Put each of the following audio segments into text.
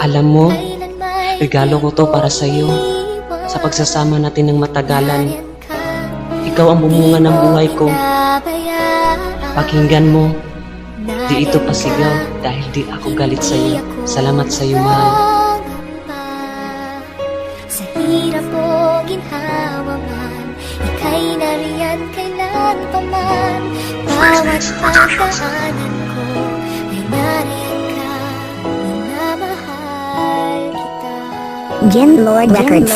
Alam mo, regalo ko to para sa'yo sa pagsasama natin ng matagalan. Ikaw ang bumunga ng buhay ko. Pakinggan mo, di ito pasigaw dahil di ako galit sa'yo. Salamat sa'yo, mahal. Sa hirap o ginhawa man, ika'y nariyan kailan pa man. Bawat pagdaanan ko ay nariyan ka, minamahal kita. Jim Lord Records.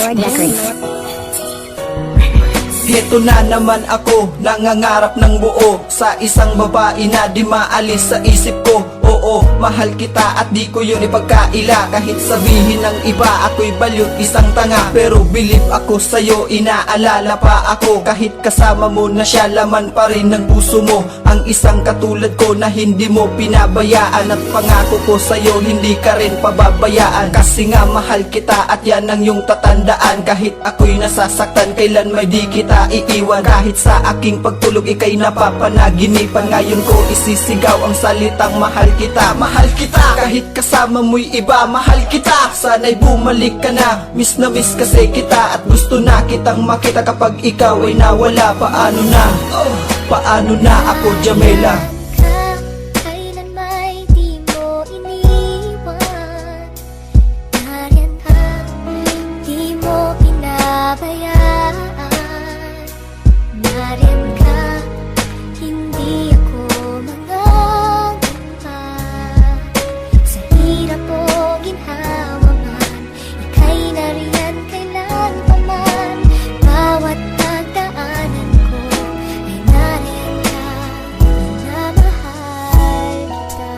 Dito na naman ako, nangangarap ng buo sa isang babae na di maalis sa isip ko. Oo, mahal kita at di ko yun ipagkaila. Kahit sabihin ng iba ako'y balyot, isang tanga, pero believe ako sa'yo, inaalala pa ako. Kahit kasama mo na siya, laman pa rin ng puso mo ang isang katulad ko na hindi mo pinabayaan. At pangako ko sa'yo, hindi ka rin pababayaan. Kasi nga mahal kita at yan ang iyong tatandaan. Kahit ako'y nasasaktan, kailan may di kita iiwan. Kahit sa aking pagtulog ika'y napapanaginipan, ngayon ko isisigaw ang salitang mahal kita. Mahal kita, kahit kasama mo'y iba, mahal kita. Sana'y bumalik ka na, miss kasi kita. At gusto na kitang makita kapag ikaw ay nawala. Paano na, paano na ako, Jamela? Kailan may di mo iniwan, nariyan ka, di mo pinabayaan. Nariyan ka, hindi ako mangangamba. Sa hirap o ginhawa man, ika'y nariyan kailan pa man. Bawat pagdaanan ko ay nariyan ka, minamahal kita.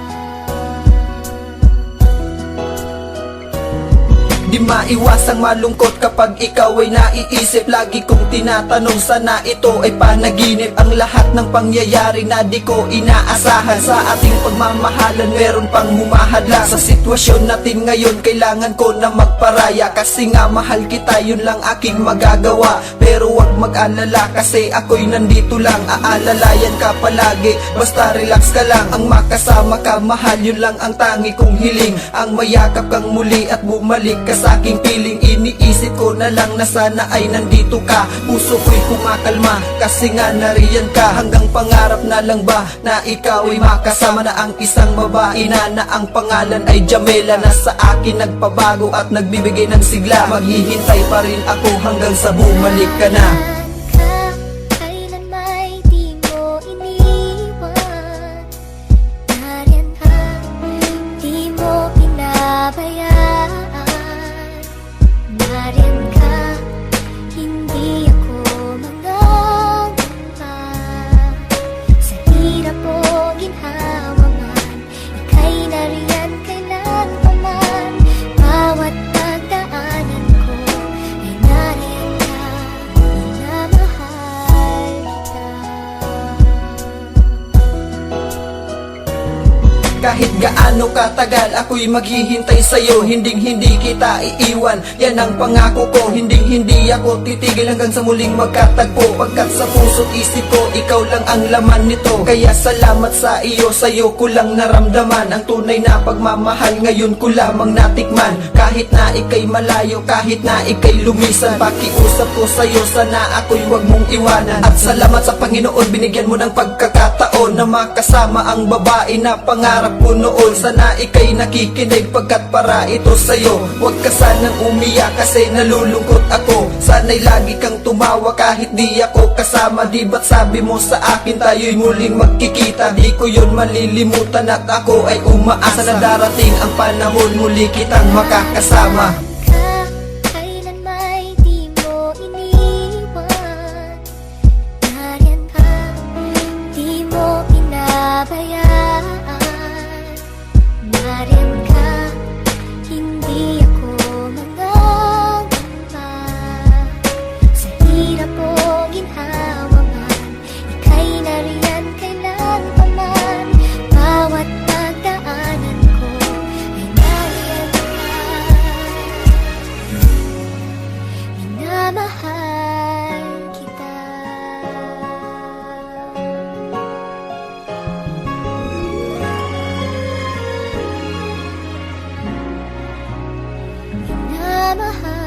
Di maiwasang malungkot kapag ikaw ay naiisip. Lagi kong tinatanong, sana ito ay panaginip. Ang lahat ng pangyayari na di ko inaasahan. Sa ating pagmamahalan meron pang humahadlang. Sa sitwasyon natin ngayon kailangan ko na magparaya. Kasi nga mahal kita, yun lang aking magagawa. Pero wag mag-alala kasi ako'y nandito lang. Aalalayan ka palagi, basta relax ka lang. Ang makasama ka mahal, yun lang ang tangi kong hiling. Ang mayakap kang muli at bumalik ka sa aking piling. Iniisip ko na lang na sana ay nandito ka. Puso ko'y kumakalma kasi nga nariyan ka. Hanggang pangarap na lang ba na ikaw ay makasama na ang isang babae na ang pangalan ay Jamela, na sa akin nagpabago at nagbibigay ng sigla. Maghihintay pa rin ako hanggang sa bumalik ka na. Kailan may di mo iniwan, nariyan ka, di mo pinabayaan. Nariyan ka, hindi ako mangangamba. Sa hirap o ginhawa man, ika'y nariyan kailan pa man. Bawat pagdaanan ko ay nariyan ka, minamahal kita. Kahit gaano katagal ako'y maghihintay sa'yo, hindi kita iiwan, yan ang pangako ko. Hindi ako titigil hanggang sa muling magkatagpo. Pagkat sa puso't isip ko, ikaw lang ang laman nito. Kaya salamat sa iyo, sa'yo ko lang naramdaman ang tunay na pagmamahal, ngayon ko lamang natikman. Kahit na ika'y malayo, kahit na ika'y lumisan, pakiusap ko sa'yo, sana ako'y wag mong iwanan. At salamat sa Panginoon, binigyan mo ng pagkakataon na makasama ang babae na pangarap ko noon. Sana ika'y nakikinig pagkat para ito sa'yo. Huwag ka sanang umiyak kasi nalulungkot ako. Sana'y lagi kang tumawa kahit di ako kasama. Di ba't sabi mo sa akin tayo'y muling magkikita? Di ko yun malilimutan at ako ay umaasa na darating ang panahon muli kitang makakasama. Kailan may di mo iniwan, nariyan ka, di mo pinabayaan. Nariyan ka, hindi ako mangangamba. Sa hirap o ginhawa man, ika'y nariyan kailan pa man. Bawat pagdaanan ko ay nariyan ka. mahal